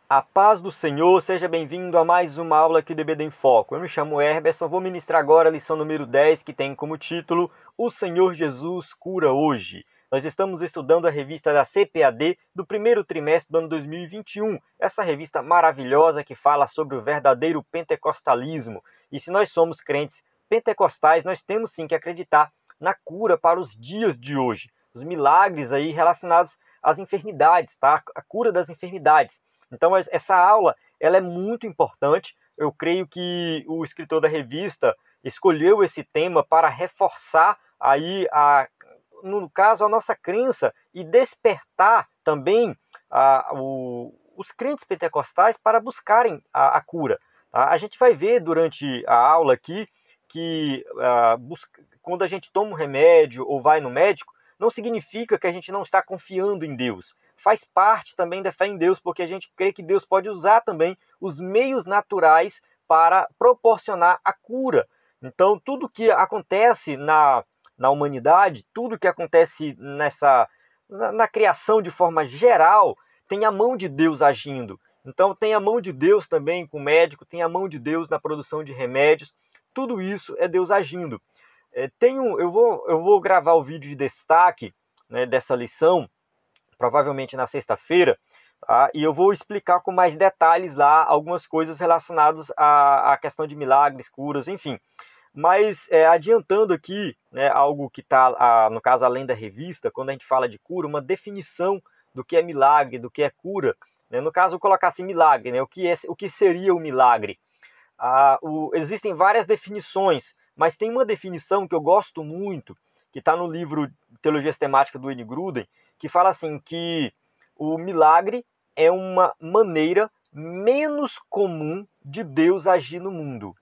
A paz do Senhor, seja bem-vindo a mais uma aula aqui do EBD em Foco. Eu me chamo Herberson, vou ministrar agora a lição número 10, que tem como título O Senhor Jesus Cura Hoje. Nós estamos estudando a revista da CPAD do primeiro trimestre do ano 2021, essa revista maravilhosa que fala sobre o verdadeiro pentecostalismo. E se nós somos crentes pentecostais, nós temos sim que acreditar na cura para os dias de hoje, os milagres aí relacionados às enfermidades, tá? A cura das enfermidades. Então essa aula ela é muito importante. Eu creio que o escritor da revista escolheu esse tema para reforçar aí no caso a nossa crença e despertar também os crentes pentecostais para buscarem a cura. Tá? A gente vai ver durante a aula aqui que quando a gente toma um remédio ou vai no médico, não significa que a gente não está confiando em Deus. Faz parte também da fé em Deus, porque a gente crê que Deus pode usar também os meios naturais para proporcionar a cura. Então, tudo que acontece na humanidade, tudo que acontece na criação de forma geral, tem a mão de Deus agindo. Então, tem a mão de Deus também com o médico, tem a mão de Deus na produção de remédios. Tudo isso é Deus agindo. Eu vou gravar o vídeo de destaque, né, dessa lição, provavelmente na sexta-feira, tá? E eu vou explicar com mais detalhes lá algumas coisas relacionadas à questão de milagres, curas, enfim. Mas adiantando aqui, né, algo que está, no caso, além da revista, quando a gente fala de cura, uma definição do que é milagre, do que é cura. Né? No caso, eu colocar assim, milagre, né? O que seria o milagre? Existem várias definições, mas tem uma definição que eu gosto muito, que está no livro Teologia Sistemática do Wayne Grudem, que fala assim que o milagre é uma maneira menos comum de Deus agir no mundo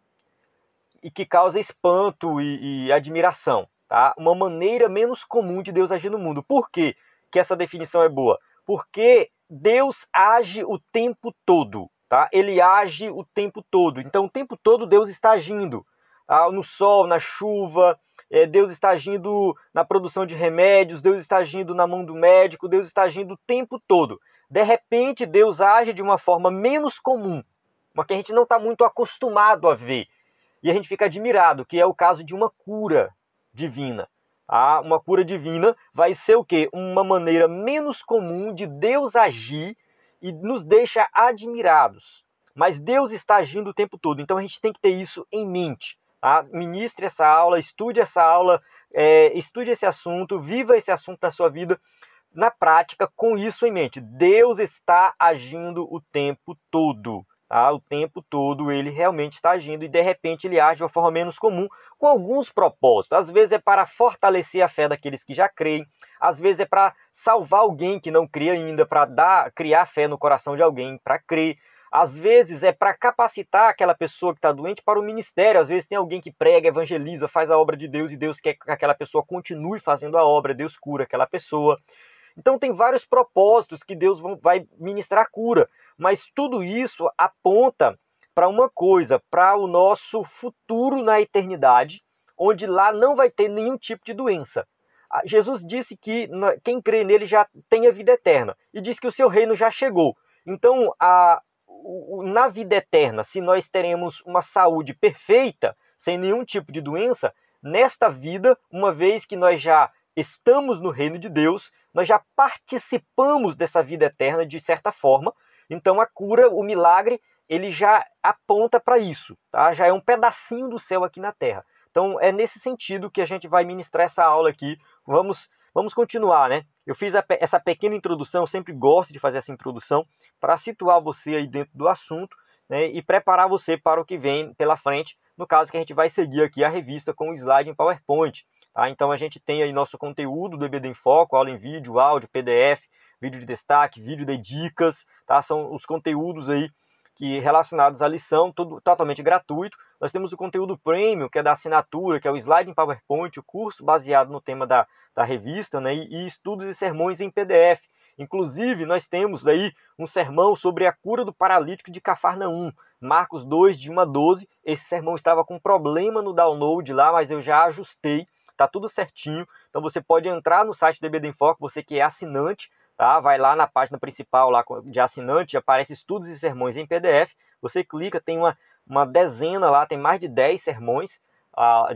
e que causa espanto e admiração. Tá? Uma maneira menos comum de Deus agir no mundo. Por quê que essa definição é boa? Porque Deus age o tempo todo. Tá? Ele age o tempo todo. Então, o tempo todo Deus está agindo. Tá? No sol, na chuva, Deus está agindo na produção de remédios, Deus está agindo na mão do médico, Deus está agindo o tempo todo. De repente, Deus age de uma forma menos comum, uma que a gente não está muito acostumado a ver. E a gente fica admirado, que é o caso de uma cura divina. Uma cura divina vai ser o quê? Uma maneira menos comum de Deus agir e nos deixa admirados. Mas Deus está agindo o tempo todo, então a gente tem que ter isso em mente. Tá? Ministre essa aula, estude essa aula, estude esse assunto, viva esse assunto na sua vida na prática com isso em mente. Deus está agindo o tempo todo. O tempo todo ele realmente está agindo e de repente ele age de uma forma menos comum com alguns propósitos. Às vezes é para fortalecer a fé daqueles que já creem, às vezes é para salvar alguém que não crê ainda, para criar fé no coração de alguém para crer. Às vezes é para capacitar aquela pessoa que está doente para o ministério. Às vezes tem alguém que prega, evangeliza, faz a obra de Deus e Deus quer que aquela pessoa continue fazendo a obra, Deus cura aquela pessoa. Então tem vários propósitos que Deus vai ministrar cura, mas tudo isso aponta para uma coisa, para o nosso futuro na eternidade, onde lá não vai ter nenhum tipo de doença. Jesus disse que quem crê nele já tem a vida eterna, e disse que o seu reino já chegou. Então, na vida eterna, se nós teremos uma saúde perfeita, sem nenhum tipo de doença, nesta vida, uma vez que nós já estamos no reino de Deus, nós já participamos dessa vida eterna de certa forma. Então a cura, o milagre, ele já aponta para isso, tá? Já é um pedacinho do céu aqui na terra. Então é nesse sentido que a gente vai ministrar essa aula aqui. Vamos continuar, né? Eu fiz essa pequena introdução, eu sempre gosto de fazer essa introdução para situar você aí dentro do assunto, né, e preparar você para o que vem pela frente, no caso que a gente vai seguir aqui a revista com o slide em PowerPoint. Tá? Então a gente tem aí nosso conteúdo do EBD em Foco, aula em vídeo, áudio, PDF, vídeo de destaque, vídeo de dicas, tá? São os conteúdos aí relacionados à lição, tudo totalmente gratuito. Nós temos o conteúdo premium, que é da assinatura, que é o slide em PowerPoint, o curso baseado no tema da revista, né? E estudos e sermões em PDF. Inclusive, nós temos aí um sermão sobre a cura do paralítico de Cafarnaum, Marcos 2, de 1 a 12. Esse sermão estava com problema no download lá, mas eu já ajustei. Tá tudo certinho, então você pode entrar no site do EBD em Foco, você que é assinante, tá? Vai lá na página principal lá de assinante, aparece estudos e sermões em PDF. Você clica, tem uma dezena lá, tem mais de 10 sermões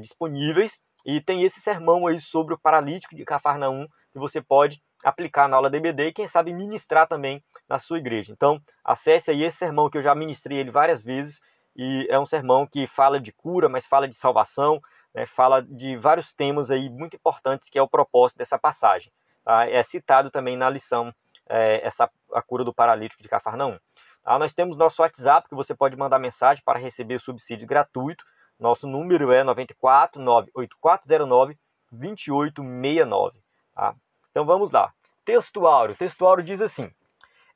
disponíveis. E tem esse sermão aí sobre o paralítico de Cafarnaum, que você pode aplicar na aula da EBD e quem sabe ministrar também na sua igreja. Então, acesse aí esse sermão que eu já ministrei ele várias vezes, e é um sermão que fala de cura, mas fala de salvação, né, fala de vários temas aí muito importantes, que é o propósito dessa passagem. Tá? É citado também na lição a cura do paralítico de Cafarnaum. Tá? Nós temos nosso WhatsApp, que você pode mandar mensagem para receber subsídio gratuito. Nosso número é 94 98409 2869. Tá? Então vamos lá. Texto áureo. O texto áureo diz assim: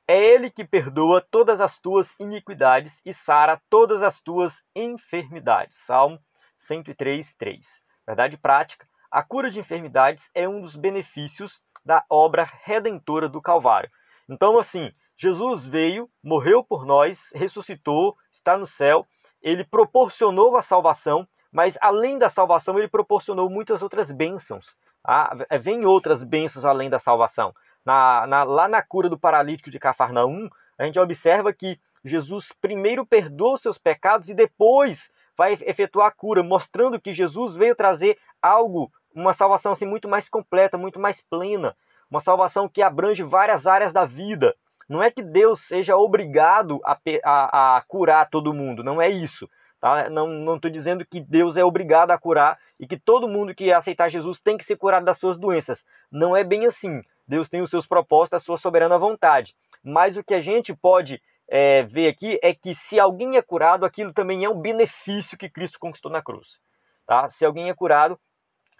é ele que perdoa todas as tuas iniquidades e sara todas as tuas enfermidades. Salmo 103, 3. Verdade prática. A cura de enfermidades é um dos benefícios da obra redentora do Calvário. Então, assim, Jesus veio, morreu por nós, ressuscitou, está no céu, ele proporcionou a salvação, mas além da salvação, ele proporcionou muitas outras bênçãos. Tá? Vem outras bênçãos além da salvação. Lá na cura do paralítico de Cafarnaum, a gente observa que Jesus primeiro perdoa os seus pecados e depois vai efetuar a cura, mostrando que Jesus veio trazer algo, uma salvação assim, muito mais completa, muito mais plena, uma salvação que abrange várias áreas da vida. Não é que Deus seja obrigado a curar todo mundo, não é isso. Tá? Não estou dizendo que Deus é obrigado a curar e que todo mundo que aceitar Jesus tem que ser curado das suas doenças. Não é bem assim. Deus tem os seus propósitos, a sua soberana vontade. Mas o que a gente pode ver aqui é que se alguém é curado, aquilo também é um benefício que Cristo conquistou na cruz. Tá? Se alguém é curado,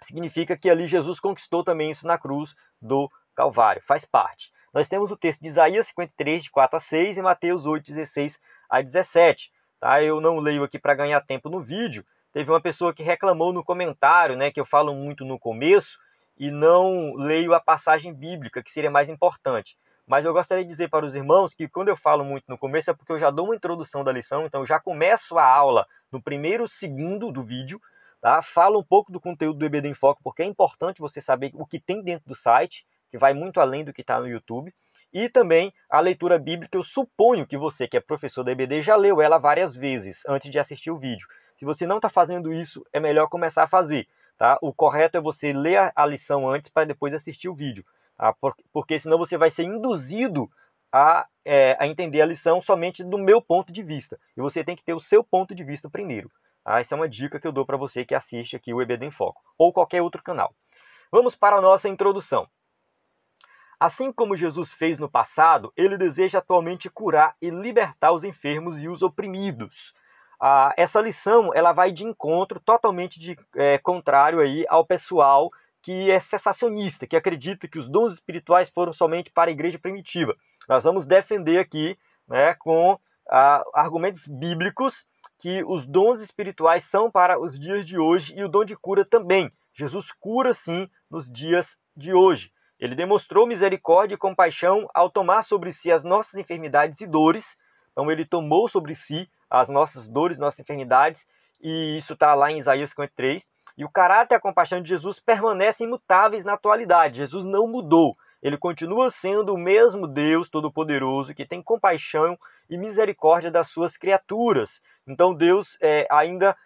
significa que ali Jesus conquistou também isso na cruz do Calvário. Faz parte. Nós temos o texto de Isaías 53, de 4 a 6 e Mateus 8, 16 a 17. Tá? Eu não leio aqui para ganhar tempo no vídeo. Teve uma pessoa que reclamou no comentário, né, que eu falo muito no começo e não leio a passagem bíblica, que seria mais importante. Mas eu gostaria de dizer para os irmãos que quando eu falo muito no começo é porque eu já dou uma introdução da lição, então eu já começo a aula no primeiro segundo do vídeo, tá? Falo um pouco do conteúdo do EBD em Foco, porque é importante você saber o que tem dentro do site, que vai muito além do que está no YouTube. E também a leitura bíblica, eu suponho que você, que é professor da EBD, já leu ela várias vezes antes de assistir o vídeo. Se você não está fazendo isso, é melhor começar a fazer. Tá? O correto é você ler a lição antes para depois assistir o vídeo. Tá? Porque senão você vai ser induzido a entender a lição somente do meu ponto de vista. E você tem que ter o seu ponto de vista primeiro. Tá? Essa é uma dica que eu dou para você que assiste aqui o EBD em Foco. Ou qualquer outro canal. Vamos para a nossa introdução. Assim como Jesus fez no passado, ele deseja atualmente curar e libertar os enfermos e os oprimidos. Essa lição ela vai de encontro totalmente contrário aí ao pessoal que é cessacionista, que acredita que os dons espirituais foram somente para a igreja primitiva. Nós vamos defender aqui, né, com argumentos bíblicos que os dons espirituais são para os dias de hoje e o dom de cura também. Jesus cura sim nos dias de hoje. Ele demonstrou misericórdia e compaixão ao tomar sobre si as nossas enfermidades e dores. Então ele tomou sobre si as nossas dores, nossas enfermidades, e isso está lá em Isaías 53. E o caráter e a compaixão de Jesus permanecem imutáveis na atualidade. Jesus não mudou. Ele continua sendo o mesmo Deus Todo-Poderoso que tem compaixão e misericórdia das suas criaturas. Então Deus ainda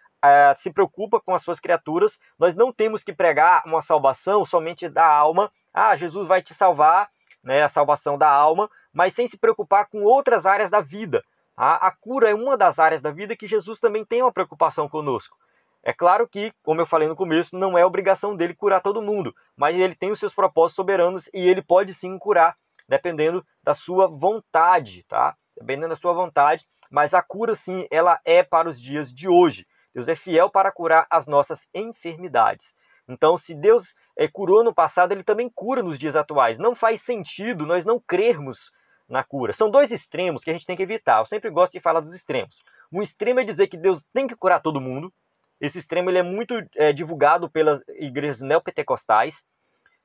se preocupa com as suas criaturas. Nós não temos que pregar uma salvação somente da alma. Jesus vai te salvar, né, a salvação da alma, mas sem se preocupar com outras áreas da vida. A cura é uma das áreas da vida que Jesus também tem uma preocupação conosco. É claro que, como eu falei no começo, não é obrigação dele curar todo mundo, mas ele tem os seus propósitos soberanos e ele pode sim curar, dependendo da sua vontade, tá? Dependendo da sua vontade, mas a cura sim, ela é para os dias de hoje. Deus é fiel para curar as nossas enfermidades. Então, se Deus curou no passado, ele também cura nos dias atuais. Não faz sentido nós não crermos na cura. São dois extremos que a gente tem que evitar. Eu sempre gosto de falar dos extremos. Um extremo é dizer que Deus tem que curar todo mundo. Esse extremo ele é muito divulgado pelas igrejas neopentecostais.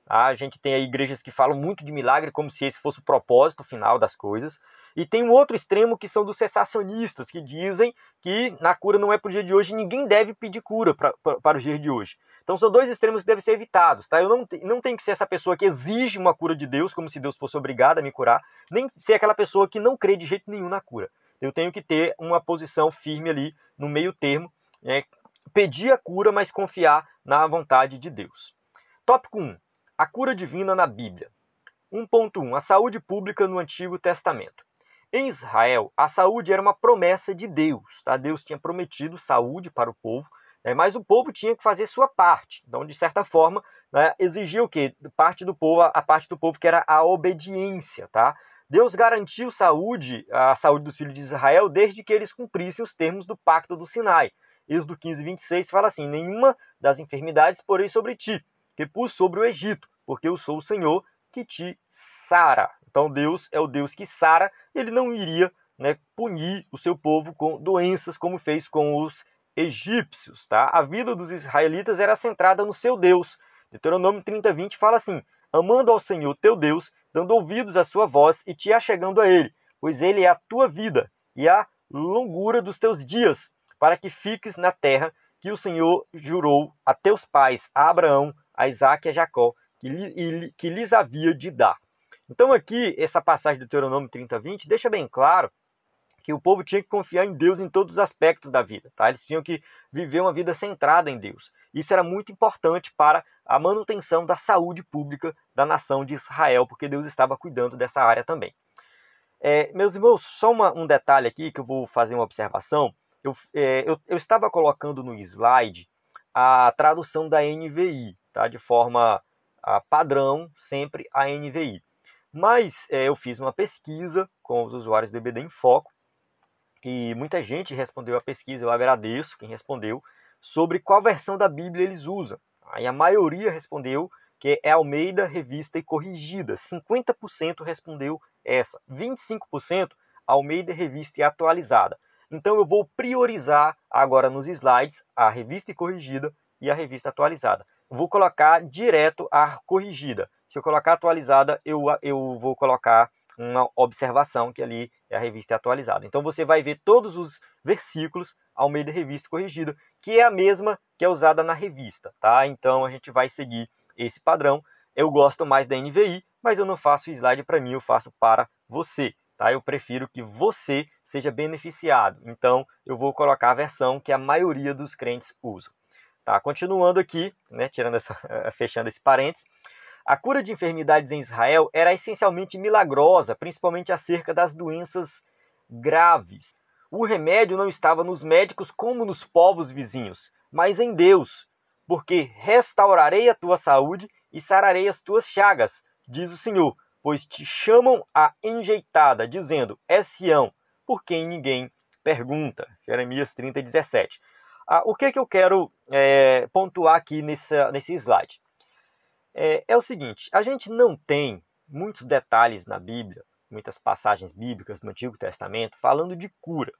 A gente tem aí igrejas que falam muito de milagre, como se esse fosse o propósito final das coisas. E tem um outro extremo que são dos cessacionistas, que dizem que na cura não é para o dia de hoje, ninguém deve pedir cura para o dia de hoje. Então são dois extremos que devem ser evitados, tá? Eu não tenho que ser essa pessoa que exige uma cura de Deus, como se Deus fosse obrigado a me curar, nem ser aquela pessoa que não crê de jeito nenhum na cura. Eu tenho que ter uma posição firme ali no meio termo, pedir a cura, mas confiar na vontade de Deus. Tópico 1. A cura divina na Bíblia. 1.1. A saúde pública no Antigo Testamento. Em Israel, a saúde era uma promessa de Deus. Tá? Deus tinha prometido saúde para o povo, mas o povo tinha que fazer sua parte. Então, de certa forma, exigia o quê? A parte do povo que era a obediência. Tá? Deus garantiu a saúde dos filhos de Israel desde que eles cumprissem os termos do Pacto do Sinai. Êxodo 15:26 fala assim: nenhuma das enfermidades porei sobre ti, que pus sobre o Egito, porque eu sou o Senhor que te sara. Então Deus é o Deus que sara, ele não iria punir o seu povo com doenças como fez com os egípcios. Tá? A vida dos israelitas era centrada no seu Deus. Deuteronômio 30:20 fala assim: amando ao Senhor teu Deus, dando ouvidos à sua voz e te achegando a ele, pois ele é a tua vida e a longura dos teus dias, para que fiques na terra que o Senhor jurou a teus pais, a Abraão, a Isaque e a Jacó, que lhes havia de dar. Então aqui, essa passagem do Deuteronômio 30:20 deixa bem claro que o povo tinha que confiar em Deus em todos os aspectos da vida. Tá? Eles tinham que viver uma vida centrada em Deus. Isso era muito importante para a manutenção da saúde pública da nação de Israel, porque Deus estava cuidando dessa área também. Meus irmãos, só um detalhe aqui que eu vou fazer uma observação. Eu estava colocando no slide a tradução da NVI, tá? De forma padrão, sempre a NVI. Mas eu fiz uma pesquisa com os usuários do EBD em Foco e muita gente respondeu a pesquisa, eu agradeço quem respondeu, sobre qual versão da Bíblia eles usam. Aí a maioria respondeu que é Almeida, Revista e Corrigida. 50% respondeu essa. 25% Almeida, Revista e Atualizada. Então eu vou priorizar agora nos slides a Revista e Corrigida e a Revista Atualizada. Eu vou colocar direto a Corrigida. Se eu colocar atualizada, eu vou colocar uma observação que ali é a Revista Atualizada. Então você vai ver todos os versículos Almeida, Revista e Corrigida, que é a mesma que é usada na revista, tá? Então a gente vai seguir esse padrão. Eu gosto mais da NVI, mas eu não faço slide para mim, eu faço para você, tá? Eu prefiro que você seja beneficiado. Então eu vou colocar a versão que a maioria dos crentes usam. Tá? Continuando aqui, fechando esse parênteses, a cura de enfermidades em Israel era essencialmente milagrosa, principalmente acerca das doenças graves. O remédio não estava nos médicos como nos povos vizinhos, mas em Deus, porque restaurarei a tua saúde e sararei as tuas chagas, diz o Senhor, pois te chamam a enjeitada, dizendo, é Sião, por quem ninguém pergunta. Jeremias 30:17. O que eu quero pontuar aqui nesse slide? É o seguinte, a gente não tem muitos detalhes na Bíblia, muitas passagens bíblicas no Antigo Testamento falando de cura.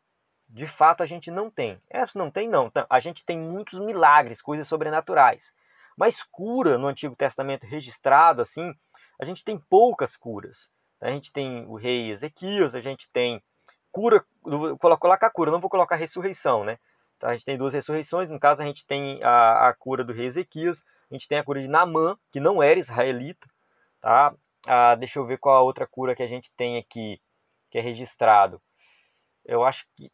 De fato, a gente não tem. Não tem, não. A gente tem muitos milagres, coisas sobrenaturais. Mas cura no Antigo Testamento registrado, assim, a gente tem poucas curas. A gente tem o rei Ezequias, a gente tem cura, vou colocar cura, não vou colocar ressurreição, né? Então, a gente tem 2 ressurreições, no caso a gente tem a cura do rei Ezequias, a gente tem a cura de Naamã, que não era israelita, tá? Deixa eu ver qual a outra cura que a gente tem aqui, que é registrado. Eu acho que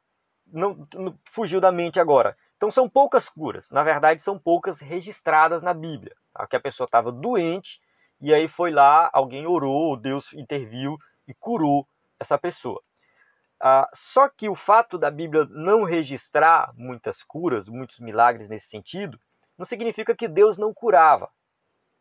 não fugiu da mente agora. Então são poucas curas, na verdade são poucas registradas na Bíblia. Tá? Que a pessoa estava doente e aí foi lá, alguém orou, Deus interviu e curou essa pessoa. Só que o fato da Bíblia não registrar muitas curas, muitos milagres nesse sentido, não significa que Deus não curava.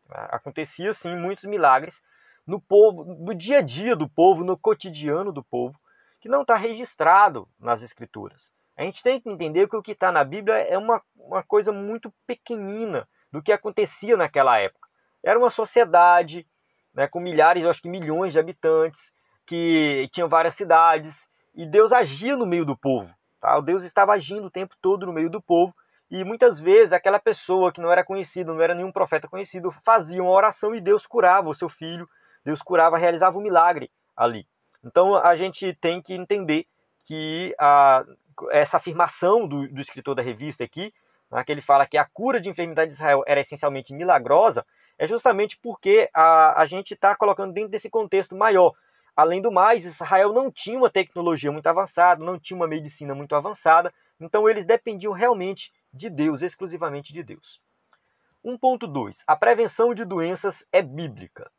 Acontecia sim muitos milagres no povo, no dia a dia do povo, no cotidiano do povo, que não está registrado nas Escrituras. A gente tem que entender que o que está na Bíblia é uma coisa muito pequenina do que acontecia naquela época. Era uma sociedade, né, com milhares, eu acho que milhões de habitantes, que tinham várias cidades, e Deus agia no meio do povo. Tá? Deus estava agindo o tempo todo no meio do povo, e muitas vezes aquela pessoa que não era conhecida, não era nenhum profeta conhecido, fazia uma oração e Deus curava o seu filho, Deus curava, realizava um milagre ali. Então a gente tem que entender que essa afirmação do escritor da revista aqui, né, que ele fala que a cura de enfermidade de Israel era essencialmente milagrosa, é justamente porque a gente está colocando dentro desse contexto maior. Além do mais, Israel não tinha uma tecnologia muito avançada, não tinha uma medicina muito avançada, então eles dependiam realmente de Deus, exclusivamente de Deus. 1.2. A prevenção de doenças é bíblica.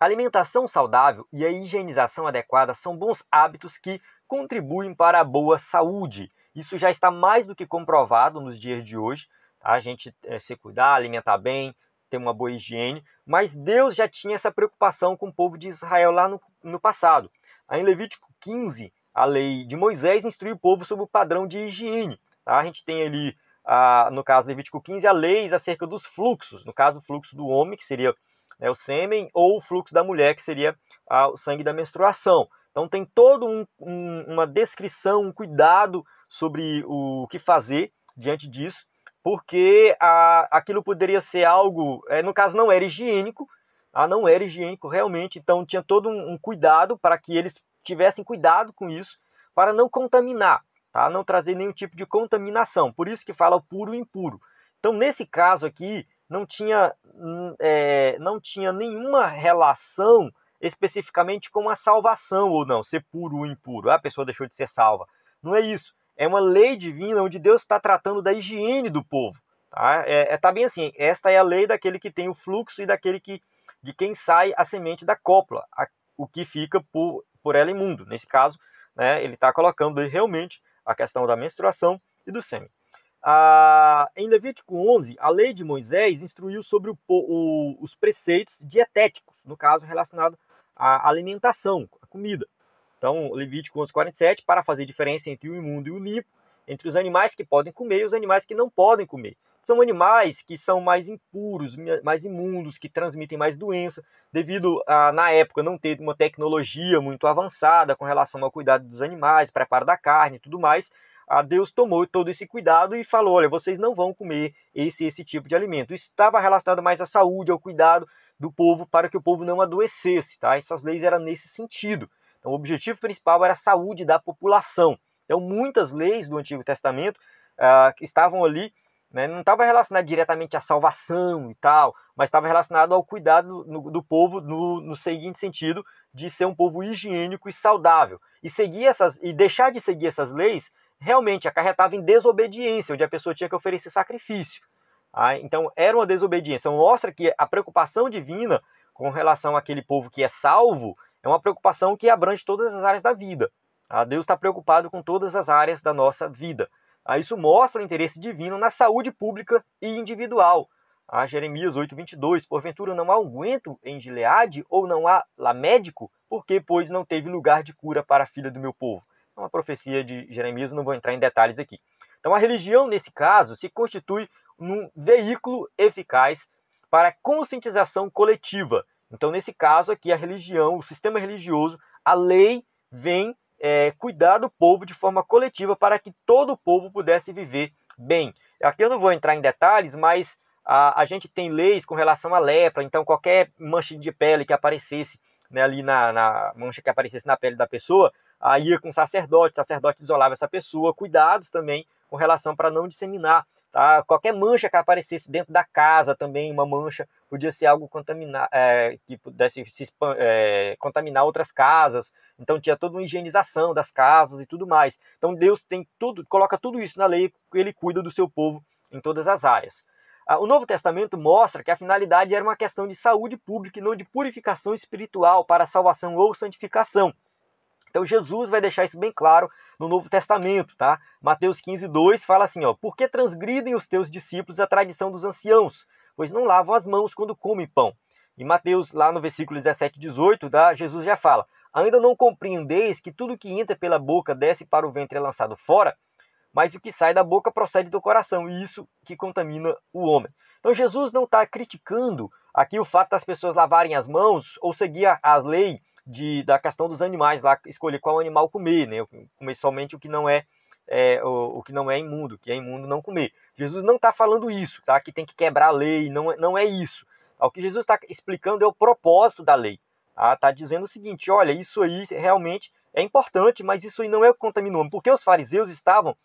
A alimentação saudável e a higienização adequada são bons hábitos que contribuem para a boa saúde. Isso já está mais do que comprovado nos dias de hoje. Tá? A gente se cuidar, alimentar bem, ter uma boa higiene. Mas Deus já tinha essa preocupação com o povo de Israel lá no passado. Em Levítico 15, a lei de Moisés instrui o povo sobre o padrão de higiene. Tá? A gente tem ali, no caso Levítico 15, a lei acerca dos fluxos. No caso, o fluxo do homem, que seria o sêmen, ou o fluxo da mulher, que seria o sangue da menstruação. Então tem todo uma descrição, um cuidado sobre o que fazer diante disso, porque aquilo poderia ser algo, no caso não era higiênico, não era higiênico realmente, então tinha todo um cuidado para que eles tivessem cuidado com isso, para não contaminar, tá? Não trazer nenhum tipo de contaminação, por isso que fala o puro e impuro. Então nesse caso aqui, não tinha nenhuma relação especificamente com a salvação ou não, ser puro ou impuro. A pessoa deixou de ser salva. Não é isso. É uma lei divina onde Deus está tratando da higiene do povo. Tá? Tá bem assim, esta é a lei daquele que tem o fluxo e de quem sai a semente da cópula, o que fica por ela imundo. Nesse caso, né, ele está colocando realmente a questão da menstruação e do sêmen. Em Levítico 11, a lei de Moisés instruiu sobre os preceitos dietéticos, no caso relacionado à alimentação, à comida. Então, Levítico 11:47, para fazer diferença entre o imundo e o limpo, entre os animais que podem comer e os animais que não podem comer. São animais que são mais impuros, mais imundos, que transmitem mais doença, devido na época, não ter uma tecnologia muito avançada com relação ao cuidado dos animais, preparo da carne e tudo mais. Deus tomou todo esse cuidado e falou, olha, vocês não vão comer esse tipo de alimento. Isso estava relacionado mais à saúde, ao cuidado do povo, para que o povo não adoecesse. Tá? Essas leis eram nesse sentido. Então, o objetivo principal era a saúde da população. Então, muitas leis do Antigo Testamento que estavam ali, né, não estava relacionado diretamente à salvação e tal, mas estava relacionado ao cuidado do povo no seguinte sentido, de ser um povo higiênico e saudável. E deixar de seguir essas leis realmente acarretava em desobediência, onde a pessoa tinha que oferecer sacrifício. Então, era uma desobediência. Então, mostra que a preocupação divina com relação àquele povo que é salvo é uma preocupação que abrange todas as áreas da vida. Deus está preocupado com todas as áreas da nossa vida. Isso mostra o interesse divino na saúde pública e individual. Jeremias 8:22, porventura não há unguento em Gileade, ou não há lá médico? Porque, pois, não teve lugar de cura para a filha do meu povo. É uma profecia de Jeremias, não vou entrar em detalhes aqui. Então a religião, nesse caso, se constitui num veículo eficaz para a conscientização coletiva. Então, nesse caso aqui, a religião, o sistema religioso, a lei vem cuidar do povo de forma coletiva para que todo o povo pudesse viver bem. Aqui eu não vou entrar em detalhes, mas a gente tem leis com relação à lepra, então qualquer mancha de pele que aparecesse, né, ali na mancha que aparecesse na pele da pessoa, ia com o sacerdote isolava essa pessoa, cuidados também com relação para não disseminar. Tá? Qualquer mancha que aparecesse dentro da casa também, uma mancha, podia ser algo que pudesse contaminar outras casas. Então tinha toda uma higienização das casas e tudo mais. Então Deus tem coloca tudo isso na lei, ele cuida do seu povo em todas as áreas. O Novo Testamento mostra que a finalidade era uma questão de saúde pública e não de purificação espiritual para salvação ou santificação. Então Jesus vai deixar isso bem claro no Novo Testamento, tá? Mateus 15:2 fala assim, por que transgridem os teus discípulos a tradição dos anciãos? Pois não lavam as mãos quando comem pão. E Mateus, lá no versículo 17:18, Jesus já fala, ainda não compreendeis que tudo que entra pela boca desce para o ventre e é lançado fora? Mas o que sai da boca procede do coração, e isso que contamina o homem. Então Jesus não está criticando aqui o fato das pessoas lavarem as mãos ou seguir as leis da questão dos animais, lá escolher qual animal comer, né? Comer somente o que não é imundo, que é imundo não comer. Jesus não está falando isso, tá? Que tem que quebrar a lei, não é isso. O que Jesus está explicando é o propósito da lei. Está dizendo o seguinte: olha, isso aí realmente é importante, mas isso aí não é o que contamina o homem, porque os fariseus estavam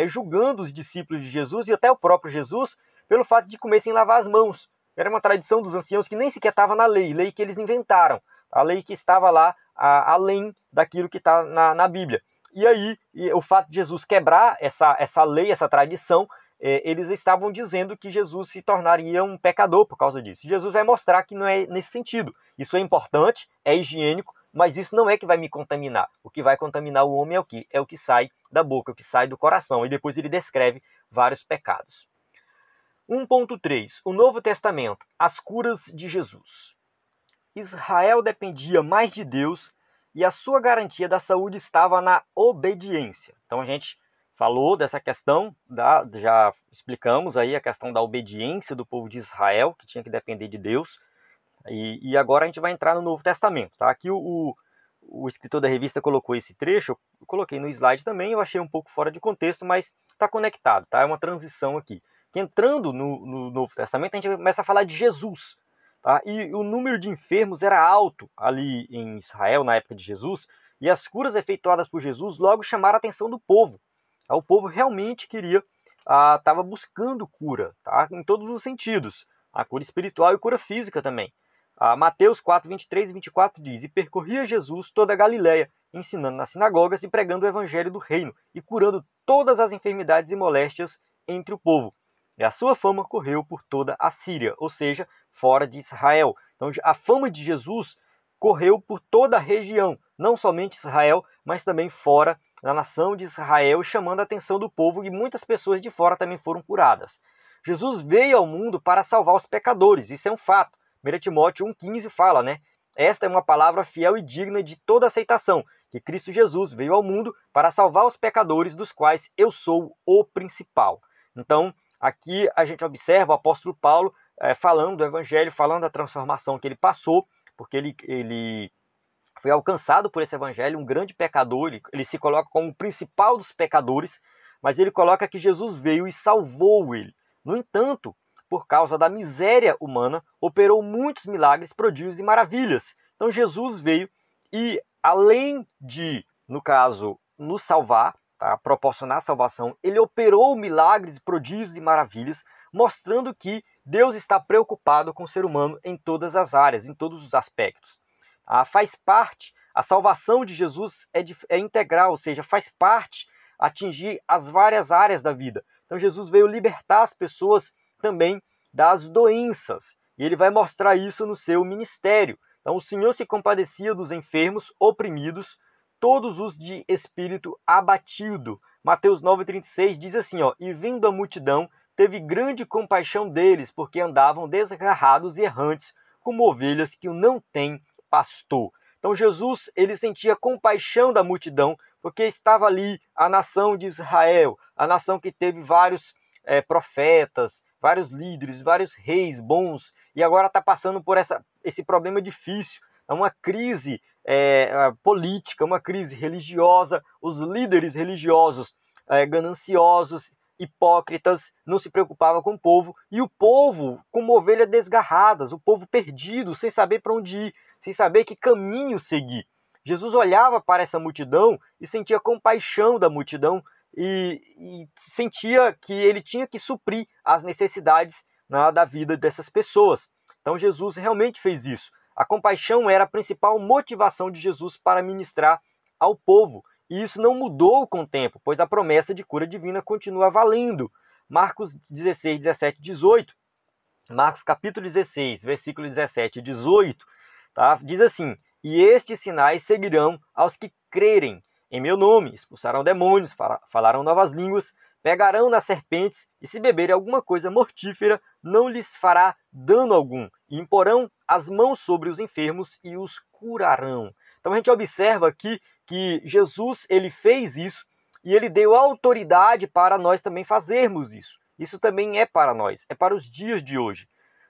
julgando os discípulos de Jesus e até o próprio Jesus pelo fato de comer sem lavar as mãos. Era uma tradição dos anciãos que nem sequer estava na lei que eles inventaram, a lei que estava lá além daquilo que está na Bíblia. E aí, o fato de Jesus quebrar essa lei, essa tradição, eles estavam dizendo que Jesus se tornaria um pecador por causa disso. Jesus vai mostrar que não é nesse sentido. Isso é importante, é higiênico, mas isso não é que vai me contaminar. O que vai contaminar o homem é o que sai da boca, o que sai do coração. E depois ele descreve vários pecados. 1.3. O Novo Testamento. As curas de Jesus. Israel dependia mais de Deus e a sua garantia da saúde estava na obediência. Então a gente falou dessa questão, já explicamos aí a questão da obediência do povo de Israel, que tinha que depender de Deus. E agora a gente vai entrar no Novo Testamento. Tá? Aqui o escritor da revista colocou esse trecho, eu coloquei no slide também, eu achei um pouco fora de contexto, mas está conectado, tá? É uma transição aqui. Entrando no Novo Testamento, a gente começa a falar de Jesus. Tá? E o número de enfermos era alto ali em Israel, na época de Jesus, e as curas efetuadas por Jesus logo chamaram a atenção do povo. Tá? O povo realmente estava buscando cura, tá? Em todos os sentidos. A cura espiritual e cura física também. Mateus 4, 23 e 24 diz: E percorria Jesus toda a Galiléia, ensinando nas sinagogas e pregando o evangelho do reino, e curando todas as enfermidades e moléstias entre o povo. E a sua fama correu por toda a Síria, ou seja, fora de Israel. Então a fama de Jesus correu por toda a região, não somente Israel, mas também fora da nação de Israel, chamando a atenção do povo, e muitas pessoas de fora também foram curadas. Jesus veio ao mundo para salvar os pecadores, isso é um fato. 1 Timóteo 1,15 fala, né? Esta é uma palavra fiel e digna de toda aceitação, que Cristo Jesus veio ao mundo para salvar os pecadores, dos quais eu sou o principal. Então, aqui a gente observa o apóstolo Paulo falando do evangelho, falando da transformação que ele passou, porque ele foi alcançado por esse evangelho, um grande pecador, ele se coloca como o principal dos pecadores, mas ele coloca que Jesus veio e salvou ele. No entanto, por causa da miséria humana, operou muitos milagres, prodígios e maravilhas. Então Jesus veio e, além de, no caso, nos salvar, tá, proporcionar salvação, ele operou milagres, prodígios e maravilhas, mostrando que Deus está preocupado com o ser humano em todas as áreas, em todos os aspectos. Faz parte, a salvação de Jesus é integral, ou seja, faz parte atingir as várias áreas da vida. Então Jesus veio libertar as pessoas também das doenças, e ele vai mostrar isso no seu ministério. Então o Senhor se compadecia dos enfermos, oprimidos, todos os de espírito abatido. Mateus 9,36 diz assim, e vindo a multidão, teve grande compaixão deles, porque andavam desgarrados e errantes, como ovelhas que não têm pastor. Então Jesus, ele sentia compaixão da multidão, porque estava ali a nação de Israel, a nação que teve vários profetas, vários líderes, vários reis bons, e agora está passando por esse problema difícil, uma crise política, uma crise religiosa, os líderes religiosos gananciosos, hipócritas, não se preocupavam com o povo, e o povo como ovelhas desgarradas, o povo perdido, sem saber para onde ir, sem saber que caminho seguir. Jesus olhava para essa multidão e sentia compaixão da multidão, e sentia que ele tinha que suprir as necessidades da vida dessas pessoas. Então Jesus realmente fez isso. A compaixão era a principal motivação de Jesus para ministrar ao povo. E isso não mudou com o tempo, pois a promessa de cura divina continua valendo. Marcos 16, 17 e 18. Marcos capítulo 16, versículo 17 e 18, tá? Diz assim: E estes sinais seguirão aos que crerem em meu nome, expulsarão demônios, falarão novas línguas, pegarão nas serpentes, e se beberem alguma coisa mortífera, não lhes fará dano algum, e imporão as mãos sobre os enfermos e os curarão. Então a gente observa aqui que Jesus, ele fez isso, e ele deu autoridade para nós também fazermos isso. Isso também é para nós, é para os dias de hoje.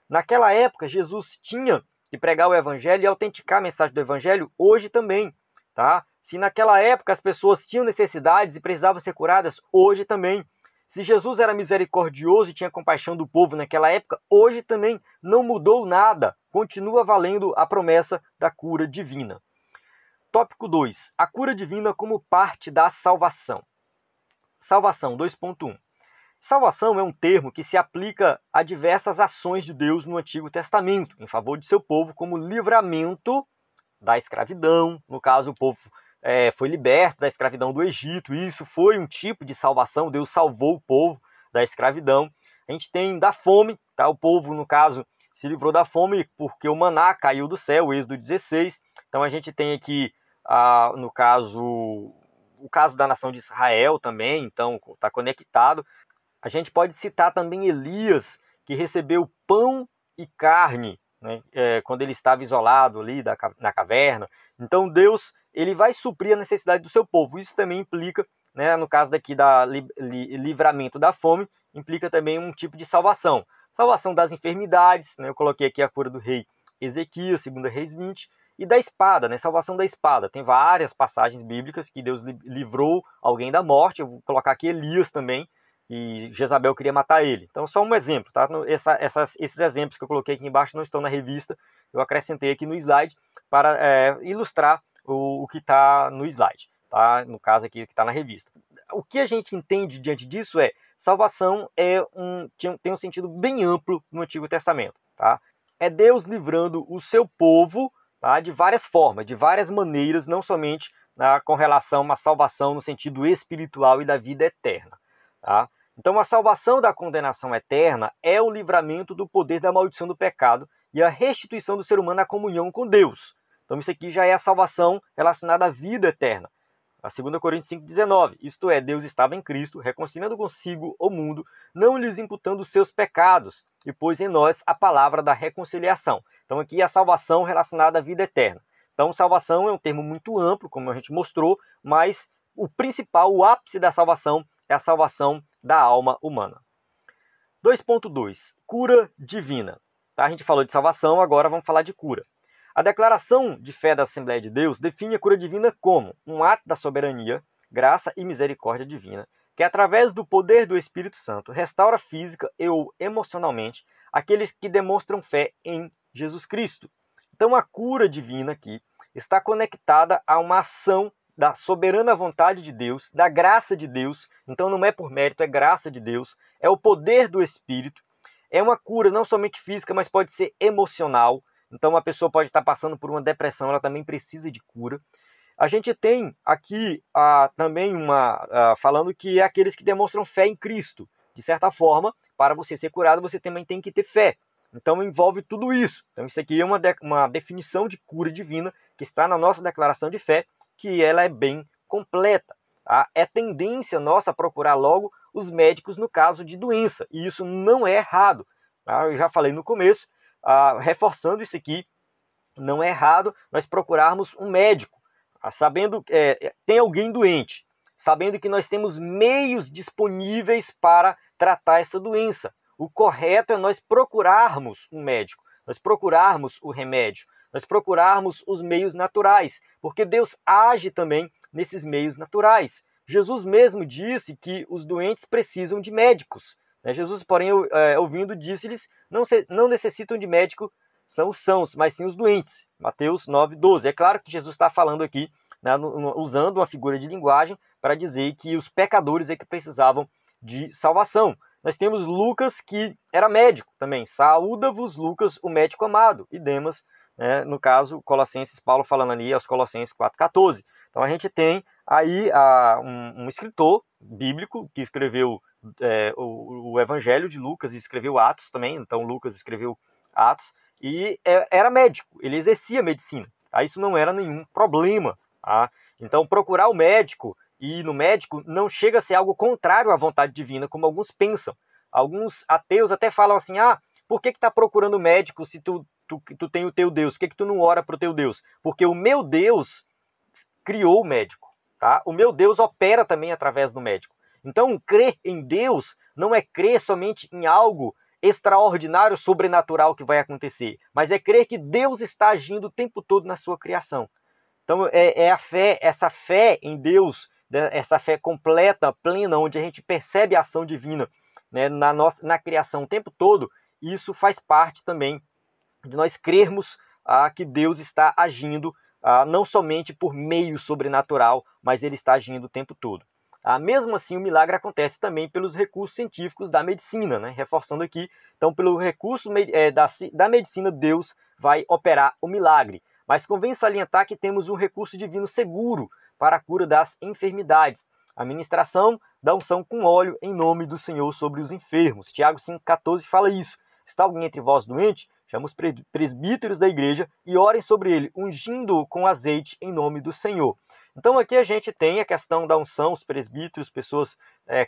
Naquela época, Jesus tinha que pregar o evangelho e autenticar a mensagem do evangelho hoje também, tá? Se naquela época as pessoas tinham necessidades e precisavam ser curadas, hoje também. Se Jesus era misericordioso e tinha compaixão do povo naquela época, hoje também não mudou nada. Continua valendo a promessa da cura divina. Tópico 2. A cura divina como parte da salvação. Salvação 2.1. Salvação é um termo que se aplica a diversas ações de Deus no Antigo Testamento, em favor de seu povo, como livramento da escravidão. No caso, o povo foi liberto da escravidão do Egito. Isso foi um tipo de salvação. Deus salvou o povo da escravidão. A gente tem da fome, tá? O povo, no caso, se livrou da fome porque o maná caiu do céu, o Êxodo 16. Então a gente tem aqui, no caso, o caso da nação de Israel também, então está conectado. A gente pode citar também Elias, que recebeu pão e carne, né, quando ele estava isolado ali na caverna. Então Deus, ele vai suprir a necessidade do seu povo. Isso também implica, né, no caso daqui da livramento da fome, implica também um tipo de salvação. Salvação das enfermidades, né, eu coloquei aqui a cura do rei Ezequias, 2 Reis 20, e da espada, né, salvação da espada. Tem várias passagens bíblicas que Deus livrou alguém da morte. Eu vou colocar aqui Elias também, e Jezabel queria matar ele. Então, só um exemplo, tá? Esses exemplos que eu coloquei aqui embaixo não estão na revista, eu acrescentei aqui no slide para ilustrar o que está no slide, tá? No caso aqui, o que está na revista. O que a gente entende diante disso salvação tem um sentido bem amplo no Antigo Testamento, tá? É Deus livrando o seu povo, tá, de várias formas, de várias maneiras, não somente com relação a uma salvação no sentido espiritual e da vida eterna. Tá? Então, a salvação da condenação eterna é o livramento do poder da maldição do pecado e a restituição do ser humano à comunhão com Deus. Então, isso aqui já é a salvação relacionada à vida eterna. A 2 Coríntios 5,19. Isto é, Deus estava em Cristo, reconciliando consigo o mundo, não lhes imputando os seus pecados, e pôs em nós a palavra da reconciliação. Então, aqui é a salvação relacionada à vida eterna. Então, salvação é um termo muito amplo, como a gente mostrou, mas o principal, o ápice da salvação é a salvação da alma humana. 2.2. Cura divina. Tá? A gente falou de salvação, agora vamos falar de cura. A declaração de fé da Assembleia de Deus define a cura divina como um ato da soberania, graça e misericórdia divina, que através do poder do Espírito Santo restaura física ou emocionalmente aqueles que demonstram fé em Jesus Cristo. Então a cura divina aqui está conectada a uma ação da soberana vontade de Deus, da graça de Deus. Então não é por mérito, é graça de Deus, é o poder do Espírito. É uma cura não somente física, mas pode ser emocional. Então uma pessoa pode estar passando por uma depressão, ela também precisa de cura. A gente tem aqui também falando que é aqueles que demonstram fé em Cristo. De certa forma, para você ser curado, você também tem que ter fé. Então envolve tudo isso. Então isso aqui é uma definição de cura divina que está na nossa declaração de fé, que ela é bem completa. Tá? É tendência nossa procurar logo os médicos no caso de doença, e isso não é errado. Tá? Eu já falei no começo, reforçando isso aqui, não é errado nós procurarmos um médico, sabendo que tem alguém doente, sabendo que nós temos meios disponíveis para tratar essa doença. O correto é nós procurarmos um médico, nós procurarmos o remédio, nós procurarmos os meios naturais, porque Deus age também nesses meios naturais. Jesus mesmo disse que os doentes precisam de médicos. Jesus, porém, ouvindo, disse-lhes, não necessitam de médico, são os sãos, mas sim os doentes. Mateus 9:12. É claro que Jesus está falando aqui, né, usando uma figura de linguagem para dizer que os pecadores é que precisavam de salvação. Nós temos Lucas, que era médico também. Saúda-vos, Lucas, o médico amado, e Demas, né, no caso, Colossenses, Paulo falando ali aos Colossenses 4,14. Então a gente tem aí um escritor bíblico que escreveu o Evangelho de Lucas e escreveu Atos também. Então Lucas escreveu Atos e era médico, ele exercia medicina. Tá? Isso não era nenhum problema. Tá? Então procurar o médico e ir no médico não chega a ser algo contrário à vontade divina, como alguns pensam. Alguns ateus até falam assim, por que está procurando médico se tu tem o teu Deus? Por que tu não ora para o teu Deus? Porque o meu Deus criou o médico. Tá? O meu Deus opera também através do médico. Então, crer em Deus não é crer somente em algo extraordinário, sobrenatural que vai acontecer, mas é crer que Deus está agindo o tempo todo na sua criação. Então, a fé, essa fé em Deus essa fé completa, plena, onde a gente percebe a ação divina, né, na criação o tempo todo, isso faz parte também de nós crermos que Deus está agindo não somente por meio sobrenatural, mas Ele está agindo o tempo todo. Mesmo assim, o milagre acontece também pelos recursos científicos da medicina, né? Reforçando aqui, então pelo recurso da medicina, Deus vai operar o milagre. Mas convém salientar que temos um recurso divino seguro para a cura das enfermidades. A ministração da unção com óleo em nome do Senhor sobre os enfermos. Tiago 5,14 fala isso. Está alguém entre vós doente? Chama os presbíteros da igreja e orem sobre ele, ungindo-o com azeite em nome do Senhor. Então aqui a gente tem a questão da unção, os presbíteros, pessoas